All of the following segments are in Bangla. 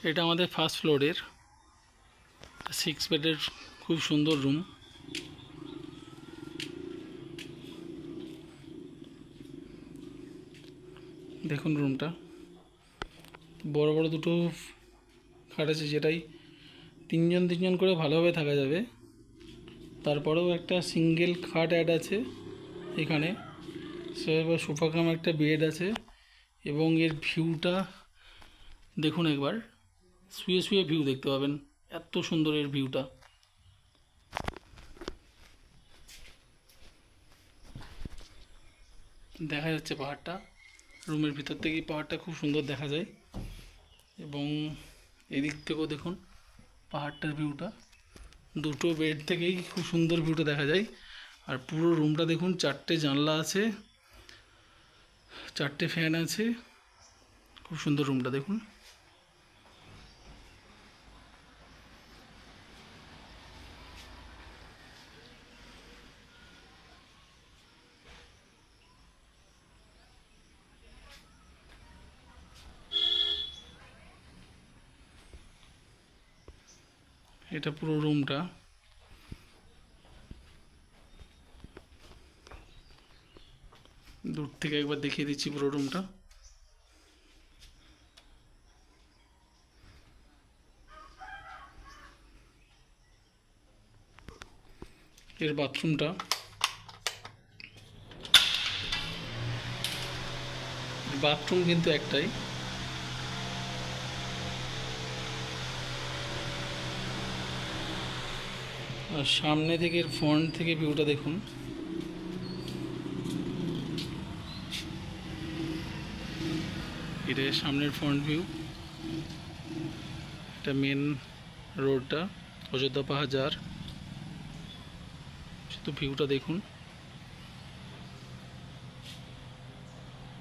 এটা আমাদের ফার্স্ট ফ্লোরের 6 বেডের খুব সুন্দর রুম। দেখুন রুমটা বড় বড় দুটো খাট আছে, যেটাই তিনজন তিনজন করে ভালোভাবে থাকা যাবে। তারপরেও একটা সিঙ্গেল খাট অ্যাড আছে এখানে, সেভাবে সোফা কাম একটা বেড আছে। এবং এর ভিউটা দেখুন একবার, শুয়ে শুয়ে ভিউ দেখতে পাবেন, এত সুন্দর এর ভিউটা। দেখা যাচ্ছে পাহাড়টা, রুমের ভিতর থেকেই পাহাড়টা খুব সুন্দর দেখা যায়। এবং এদিক থেকেও দেখুন পাহাড়টার ভিউটা, দুটো বেড থেকেই খুব সুন্দর ভিউটা দেখা যায়। আর পুরো রুমটা দেখুন, 4টে জানলা আছে, 4টে ফ্যান আছে, খুব সুন্দর রুমটা দেখুন। এটা পুরো রুমটা। দূর থেকে একবার দেখিয়ে দিচ্ছি পুরো রুমটা। এর বাথরুমটা, বাথরুম কিন্তু একটাই। আর সামনে থেকে ফ্রন্ট থেকে ভিউটা দেখুন, এটা সামনের ফ্রন্ট ভিউ। এটা মেন রোডটা, অযোধ্যা পাহাড়। শুধু ভিউটা দেখুন।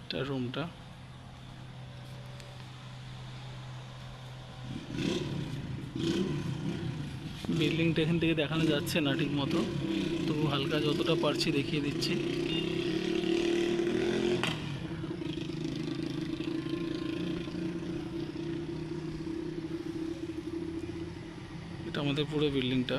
এটা রুমটা। বিল্ডিংটা এখান থেকে দেখানো যাচ্ছে না ঠিক মতো, তবু হালকা যতটা পারছি দেখিয়ে দিচ্ছি। এটা আমাদের পুরো বিল্ডিংটা।